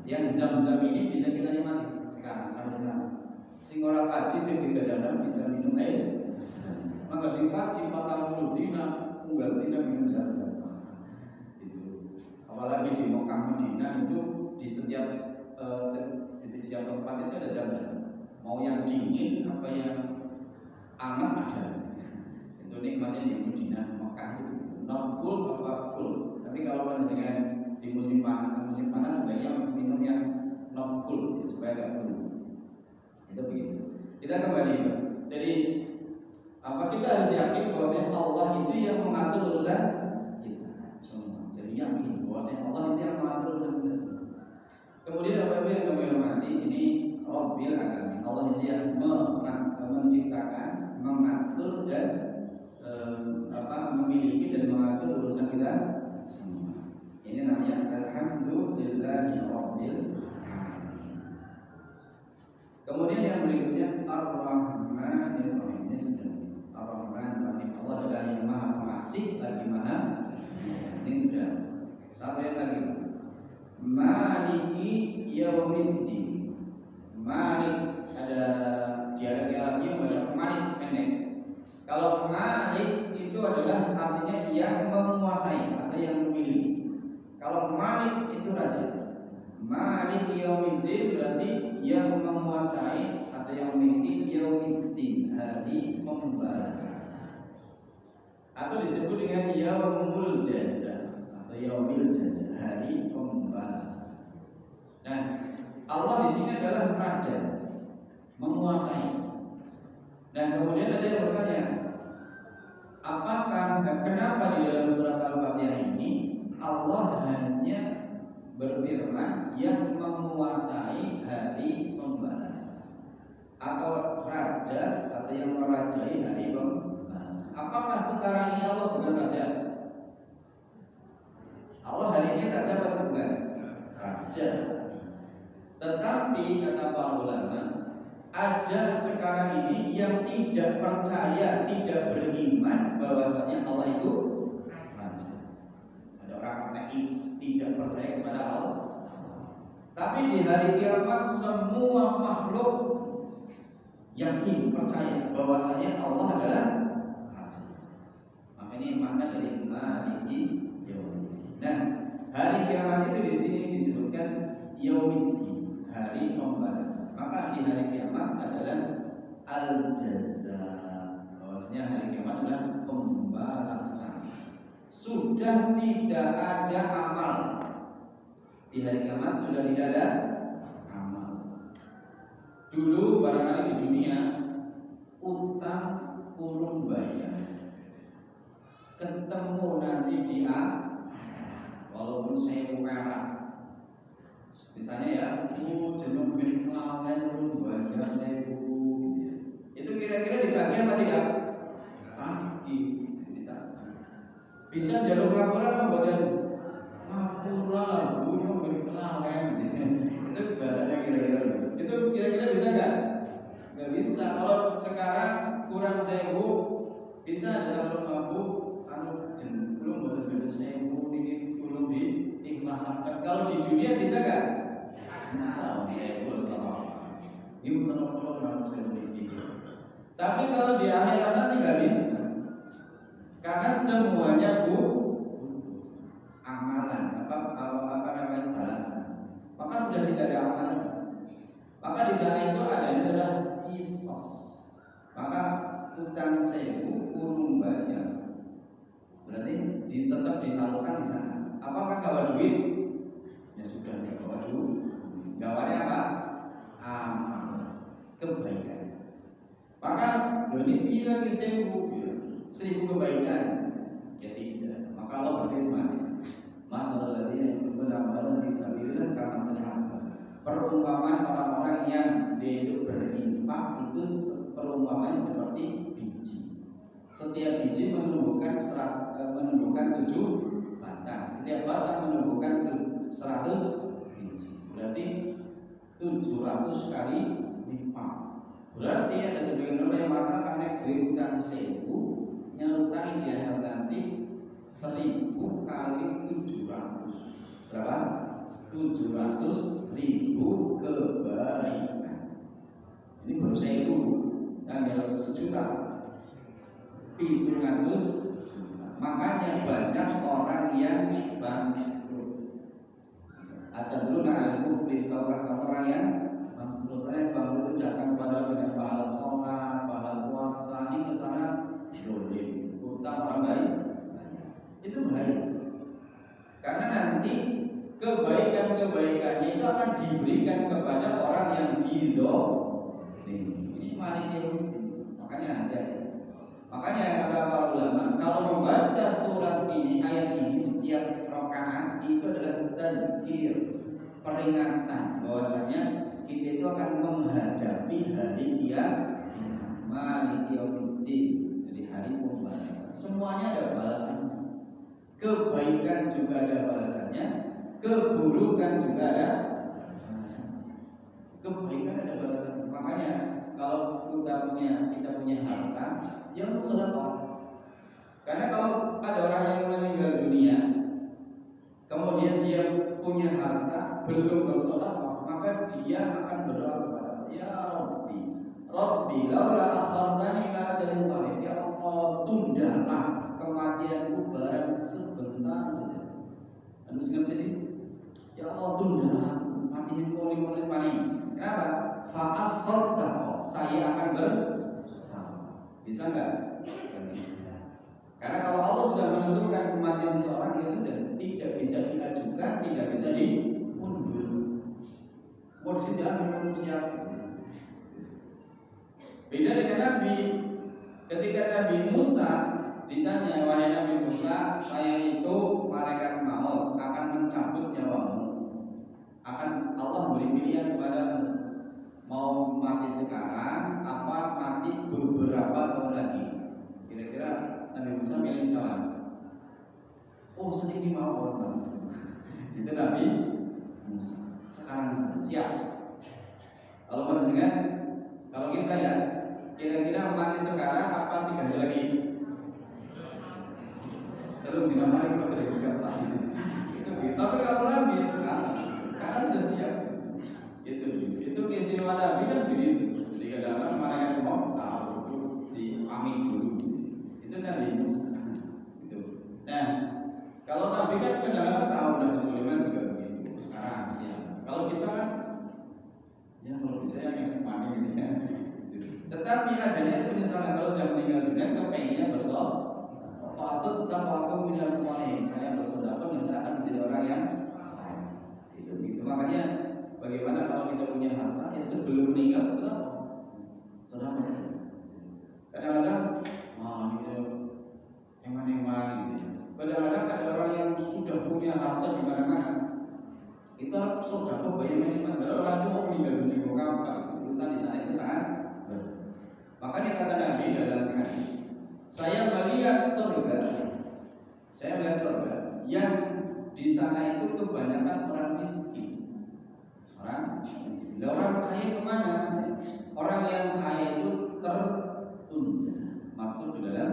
yang zam-zam ini bisa kita nikmati sekarang sampai sekarang. Sing ora kaji PBB dalam bisa minum air. Maka sing kaji 40 dina unggal tidak minum zam-zam. Itu. Apalagi di Mekah Madinah itu di setiap tempat itu ada zam-zam. Mau yang dingin apa yang hangat ada. Itu nikmatnya di Madinah Mekah itu. Not cool apa cool. Tapi kalau dengan di musim panas sebaiknya minum yang not cool supaya tidak cool. Itu begitu. Kita kembali. Jadi kita harus yakin bahwa Allah itu yang mengatur urusan kita semua. Jadi yakin bahwa Allah itu yang mengatur urusan kita semua. Kemudian apabila yang kami hormati ini Rabbil Alamin. Allah itu yang menciptakan, mengatur dan memiliki dan mengatur urusan kita semua. Ini namanya Alhamdulillahi Rabbil Alamin. Kemudian yang berikutnya Ar-Rahmanir Rahim. Ini sudah Ar-Rahman Rahim. Allah adalah yang maha pengasih lagi maha. Ini sudah. Satu yang lagi. Maliki Yaumiddin. Malik ada dialek lagi yang bahasa Malik pendek. Kalau Malik itu adalah artinya yang menguasai atau yang memiliki. Kalau Malik itu raja. Malik Yaumiddin berarti yang menguasai atau yang memiliki Yaumiddin, hari pembalas. Atau disebut dengan Yaumul Jaza atau Yaumil Jaza, hari pembalas. Nah, Allah di sini adalah raja, menguasai. Dan kemudian ada yang bertanya, apakah kenapa di dalam surat Al-Fatihah ini Allah hanya berfirman yang menguasai hari pembalas atau raja atau yang merajai hari pembalas? Apakah sekarang ini Allah bukan raja? Allah hari ini raja atau bukan? Raja. Tetapi kata para ulama, ada sekarang ini yang tidak percaya, tidak beriman bahwasanya Allah itu raja. Ada orang ateis tidak percaya kepada Allah. Tapi di hari kiamat semua makhluk yakin percaya bahwasanya Allah adalah raja. Maka ini makna dari Maliki Yaumiddin. Nah, hari kiamat itu di sini disebutkan Yaumiddin, hari pembalasan. Maka di hari kiamat adalah al-jaza. Bahwasanya hari kiamat adalah pembalasan. Sudah tidak ada amal Di hari kiamat sudah tidak ada amal. Dulu barangkali di dunia utang urung bayar, ketemu nanti di walaupun saya merah. Misalnya ya, jeneng bin Klawen urung bayar saya itu kira-kira ditagih apa tidak? Tagih. Bisa jalur laporan badan ngapura bunyo berkelawen. Itu bahasanya kira-kira. Itu kira-kira bisa nggak? Nggak bisa. Kalau sekarang kurang 1000 bisa ada telepon anu belum betul-betul 1000 ini belum diikhlaskan. Kalau di dunia bisa nggak? Bisa. 1000 sama. Ini benar-benar harus sedikit. Tapi kalau di akhirat nanti nggak bisa. Karena semuanya amalan, apa namanya balasan. Maka sudah tidak ada amalan. Maka di sana itu adanya adalah kisos. Maka utang 1000 urung bayar. Berarti tetap disalurkan di sana. Apakah gawa duit? Ya sudah nggak gawa duit. Gawannya apa? Amal, kebaikan. Maka ini bila di 1000 kebaikan, ya tidak. Maka Allah berfirman, masalah ladina benar-benar disabilillah karena sedang perumpamaan orang-orang yang dia itu berinfak itu perumpamaan seperti biji. Setiap biji menumbuhkan 7 batang. Setiap batang menumbuhkan 100 biji. Berarti 700 kali lipat. Berarti ada sebagian orang yang mengatakan duit utang 1000 nyalutai di akhirat nanti 1000 kali 700. Berapa? 700.000 kebaikan. Ini baru 1000. Yang dalam 1.000.000 700 juta. Makanya banyak orang yang bangkrut. Ada dulu al-muflis, tahukah orang yang bangkrut itu datang kepada dengan pahala sholat, pahala puasa, ini kesana dolim, utang orang baik, itu bahaya. Karena nanti kebaikan-kebaikannya itu akan diberikan kepada orang yang ini manitia. Makanya hati-hati. Makanya kata para ulama, kalau membaca surat ini, ayat ini setiap rakaat itu adalah tadzkir, peringatan bahwasanya kita itu akan menghadapi hari kiamat, jadi hari pembalasan. Semuanya ada balasannya. Kebaikan juga ada balasannya, keburukan juga ada balasannya. Kebaikan ada balasannya. Makanya kalau kita punya harta, ya untuk sedekah. Karena kalau ada orang yang meninggal dunia, kemudian dia punya harta belum bersedekah, maka dia akan berdoa kepada Allah, ya Rabbi, laula akhartani ila ajalin qarib. Ya Allah, tundalah kematianku barang sebentar saja. Anu ngerti sih? Ya Allah, tundalah matiku 5 menit paling. Kenapa? Fa'as-sadaqah, saya akan bersama. Bisa enggak? Bisa. Karena kalau Allah sudah menentukan kematian seorang, ya sudah, tidak bisa diajukan, tidak bisa diundur. Mau disediakan manusia. Beda dengan Nabi. Ketika Nabi Musa ditanya, wahai Nabi Musa, saya itu malaikat maut akan mencabut nyawamu. Akan Allah memberi pilihan kepadamu, mau mati sekarang apa mati beberapa tahun lagi. Kira-kira Nabi Musa milih kawan. Oh, sedikit mau langsung. Itu Nabi Musa. Sekarang siap. Kalau panjenengan, kalau kita ya, kira-kira mati sekarang apa 3 hari lagi? Terus dinamai kalau tidak siap lagi. Itu. Tapi kalau Nabi sekarang, karena sudah siap. Itu keistimewaan Nabi kan begitu. Jadi kadang-kadang malaikat mau tahu itu diambil dulu. Itu Nabi Musa. Gitu. Nah, kalau Nabi kan kadang-kadang tahu, Nabi Sulaiman juga begitu. Sekarang siap. Kalau kita kan, ya kalau bisa yang esok mati gitu ya. Tetapi adanya penyesalan kalau sudah meninggal dunia, kepengennya bersolat. Fasad taqwakum minal sholihin. Saya bersedekah dan saya akan menjadi orang yang saleh. Makanya bagaimana kalau kita punya harta ya sebelum meninggal sudah saja. Kadang-kadang itu hemat-hemat gitu. Kadang-kadang ada orang yang sudah punya harta di mana-mana. Itu saudara banyak hemat. Kalau orang itu mau meninggal dunia kok apa? Urusan di sana itu sangat. Makanya kata Nabi dalam hadis, saya melihat surga yang di sana itu kebanyakan orang miskin. Orang kaya kemana? Orang yang kaya itu tertunda masuk ke dalam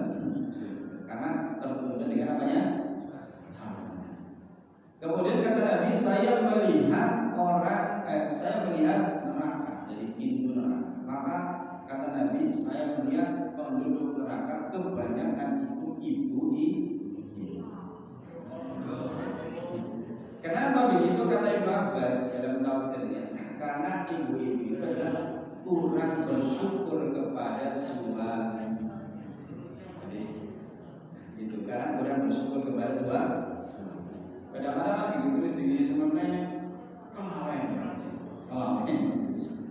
karena tertunda dengan apanya? Kemudian kata Nabi, saya melihat neraka dari pintu neraka. Maka kata Nabi, saya melihat penduduk neraka kebanyakan itu ibu-ibu. Kenapa begitu kata Ibnu Abbas dalam tafsirnya? Karena ibu-ibu itu adalah kurang bersyukur kepada suami. Itu karena kurang bersyukur kepada suami. Kadang-kadang gitu istrinya sebenarnya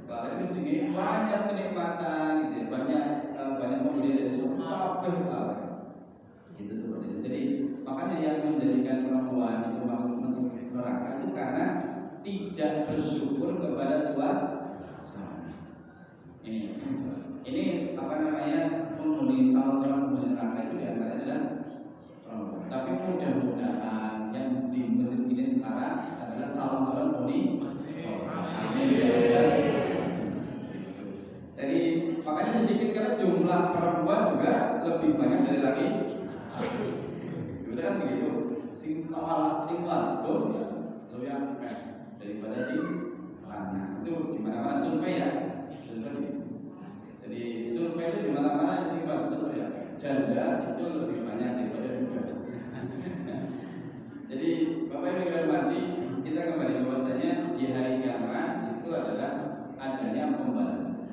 kalau istrinya banyak kenikmatan, gitu, banyak pemberian dari suami, itu seperti itu. Jadi makanya yang menjadikan perempuan itu masuk neraka itu karena tidak bersyukur kepada suami. Ini apa namanya penghuni calon-calon penghuni neraka itu diantaranya adalah perempuan. Tapi mudah-mudahan yang di masjid ini sekarang adalah calon-calon penghuni. Jadi makanya sedikit karena jumlah perempuan juga lebih banyak dari laki. Itu kan begitu. Sing wadon ya lebih akeh daripada sing lanang. Itu di mana-mana survei ya. Jadi survei itu di mana-mana sing wadon ya. Janda itu lebih banyak daripada duda. Jadi Bapak Ibu yang hormati, kita kembali bahwasanya di hari kiamat itu adalah adanya pembalasan.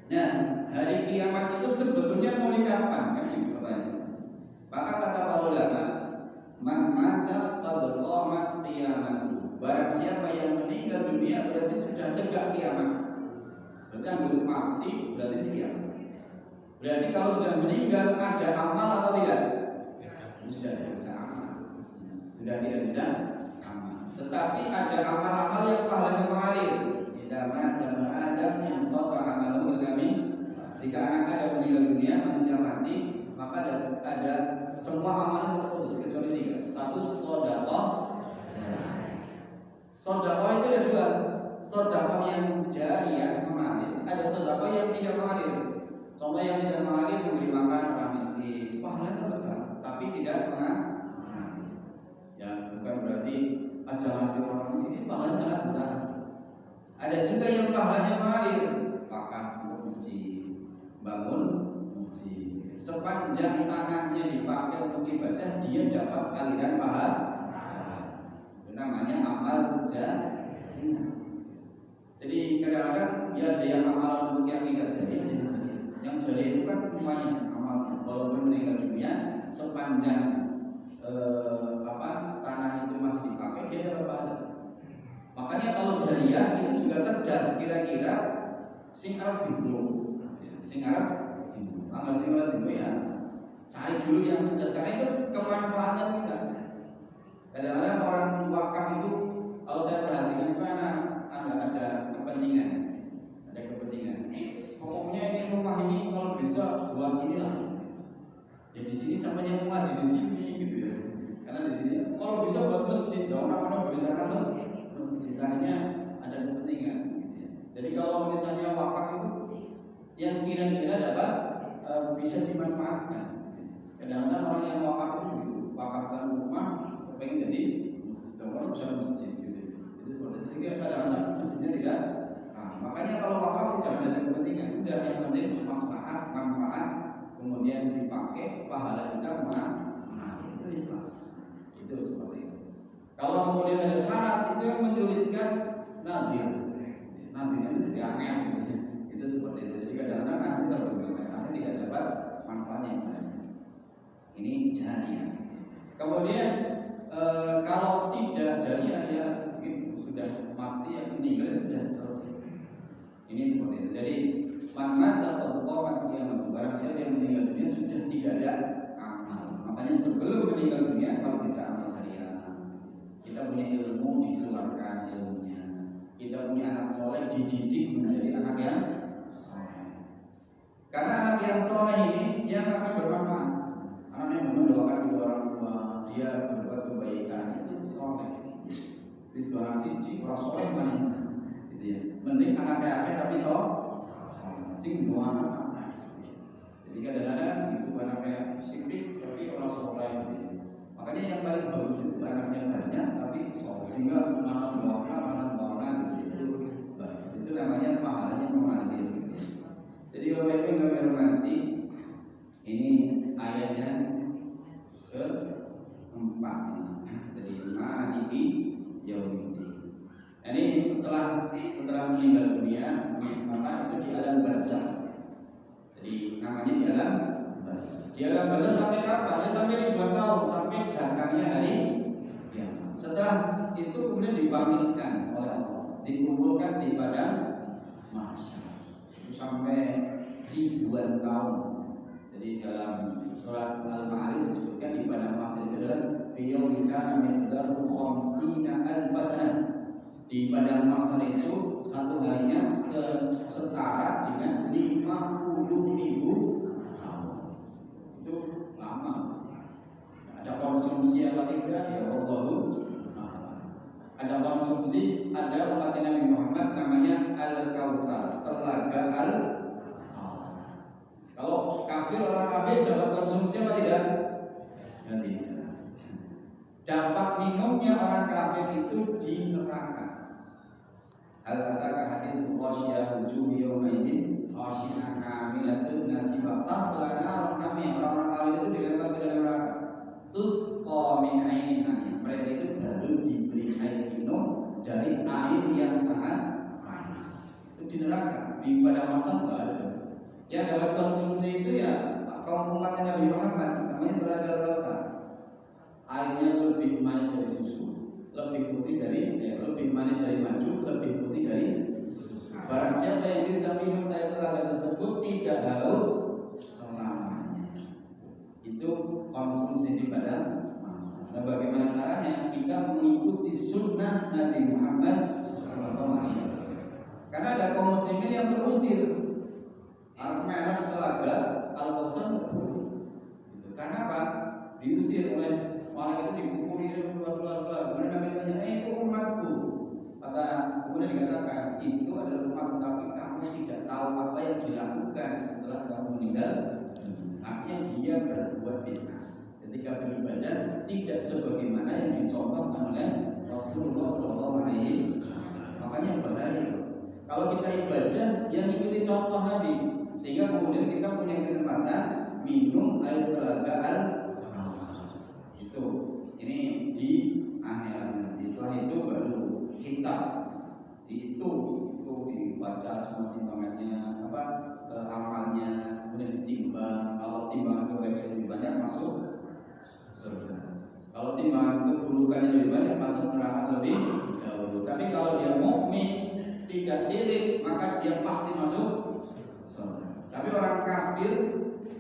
Nah, hari kiamat itu sebetulnya mulai kapan? Kan pertanyaan. Maka kata para ulama, man mata qad qamat qiyamatuh. Barang siapa yang meninggal dunia berarti sudah tegak kiamat. Berarti harus mati berarti siap. Berarti kalau sudah meninggal ada amal atau tidak? Sudah tidak bisa amal. Sudah tidak bisa amal. Tetapi ada amal-amal yang pahalanya mengalir. Idama dan Adam yang qata amalu kami. Jika anak Adam meninggal dunia, manusia mati, maka ada semua amalan terputus kecuali tiga. Satu, sedekah. Sedekah itu ada dua. Sedekah yang jariyah mengalir, ada sedekah yang tidak mengalir. Contoh yang tidak mengalir memberi makan orang miskin, pahalanya terbesar, tapi tidak mengalir. Ya bukan berarti aja ngasih orang miskin, pahalanya sangat besar. Ada juga yang pahalanya mengalir, pakan untuk masjid, bangun masjid. Sepanjang tanahnya dipakai untuk ibadah, dia dapat aliran pahala. Itu namanya amal jariyah. Jadi kadang-kadang ya ada yang amal untuk yang tidak jadi. Yang jadi itu kan semuanya amal. Walaupun meninggal dunia, sepanjang tanah itu masih dipakai, dia dapat pahala. Makanya kalau jariyah itu juga cerdas. Kira-kira sing arep dibunuh, Anggar sing arep dibunuh ya cari dulu yang cerdas, karena itu kemanfaatan kita. Kadang-kadang orang wakaf itu kalau saya perhatikan itu ada kepentingan. Pokoknya ini rumah ini kalau bisa buat inilah. Ya di sini sampai yang ngaji di sini gitu ya. Karena di sini kalau bisa buat masjid, orang-orang bisa masjid. Akhirnya ada kepentingan. Gitu ya. Jadi kalau misalnya wakaf itu yang kira-kira dapat bisa dimanfaatkan. Kadang-kadang orang yang wakaf itu wakafkan rumah, pengen jadi masjid, orang bisa masjid gitu. Jadi seperti itu. Jadi kadang-kadang masjidnya tidak. Makanya kalau wakaf itu jangan ada kepentingan. Udah yang penting maslahat, manfaat, kemudian dipakai pahala kita itu ikhlas. Itu seperti itu. Kalau kemudian ada syarat itu yang menyulitkan nadir. Nadirnya itu jadi angin. Itu seperti itu. Jadi kadang-kadang nanti terbengkalai, nanti tidak dapat manfaatnya. Ini jariyah. Kemudian kalau tidak jariyah ya sudah meninggal sudah selesai. Ini seperti itu. Jadi man mata qad qamat qiyamah. Barang siapa yang meninggal dunia sudah tidak ada amal. Makanya sebelum meninggal dunia kalau bisa amal jariah. Kita punya ilmu dikeluarkan ilmunya. Kita punya anak soleh dididik menjadi anak yang soleh. Karena anak yang soleh ini yang akan bermanfaat. Anak yang mendoakan kedua orang tua, dia berbuat kebaikan itu soleh. Terus orang siji orang soleh mana? Gitu ya. Mending anak kayak tapi soleh. Sing doa anak. Jadi kadang-kadang itu anak kayak sidik tapi orang soleh. Makanya yang paling bagus itu anaknya banyak tapi soleh. Sehingga mana doa gitu. Bagus itu namanya pahalanya mengalir. Jadi Bapak Ibu kami hormati, ini ayatnya ke-4 ini. Jadi maliki yaumiddin. Ini setelah meninggal dunia, maka itu di alam barzakh. Jadi namanya di alam barzakh. Di alam barzakh sampai kapan? Ya sampai ribuan tahun, sampai datangnya hari kiamat. Setelah itu kemudian dibangkitkan oleh Allah, dikumpulkan di padang mahsyar. Itu sampai ribuan tahun. Jadi dalam surat Al-Ma'arij disebutkan di padang mahsyar itu adalah biyaumin kana miqdaruhu 50 alf sanah. Di padang mahsyar itu satu harinya setara dengan 50.000 tahun. Itu lama. Ada konsumsi apa tidak? Ya Allahu ada konsumsi, ada umat Nabi Muhammad namanya Al-Kautsar, telaga Al-Kautsar. Kalau kafir, orang kafir dapat konsumsi apa tidak? Ya tidak. Dapat minumnya orang kafir itu di neraka. Al-Ataka hadis wasyiyah wujuh yawmaidin wasyiyah kamilatun nasibah tasla narun hamiyah. Orang-orang kafir itu dilempar ke dalam neraka. Tusqa min ainin aniyah. Mereka itu baru diberi air minum dari air yang sangat manis. Itu di neraka, di padang mahsyar enggak ada. Yang dapat konsumsi itu ya kaum umat Nabi Muhammad, namanya telaga Al-Kautsar. Airnya lebih manis dari susu, lebih putih dari lebih manis dari madu, lebih putih dari susu. Barang siapa yang bisa minum air telaga tersebut tidak haus selamanya. Itu konsumsi di padang mahsyar. Nah, bagaimana caranya? Kita mengikuti sunnah Nabi Muhammad SAW. Karena ada kaum muslimin yang terusir. Merah telaga Al-Kautsar tidak boleh. Karena apa? Diusir oleh orang itu, dipukuli keluar. Kemudian Nabi tanya, itu umatku. Kemudian dikatakan, itu adalah umatku, tapi kamu tidak tahu apa yang dilakukan setelah kamu meninggal. Artinya dia berbuat bid'ah. Ketika beribadah tidak sebagaimana yang dicontohkan oleh Rasulullah SAW. Makanya bahaya. Kalau kita ibadah yang ikuti contoh Nabi, sehingga kemudian kita punya kesempatan minum air telaga Al-Kautsar. Itu ini di akhirat nanti. Setelah itu baru hisab. Itu dibaca semua timbangannya, amalnya, kemudian ditimbang. Kalau timbangan kebaikan lebih banyak masuk surga. Kalau timbangan keburukannya lebih banyak masuk neraka lebih dahulu. Tapi kalau dia mukmin tidak syirik, maka dia pasti masuk surga. Tapi orang kafir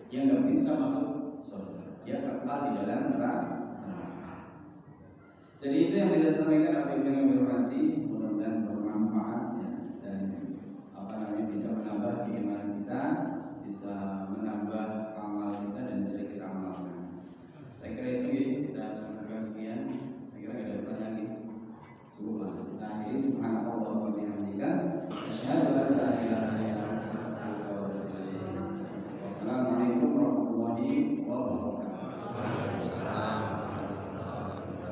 yang nggak bisa masuk surga, dia kekal di dalam neraka. Jadi itu yang bisa disampaikan oleh Ibu yang berhormati.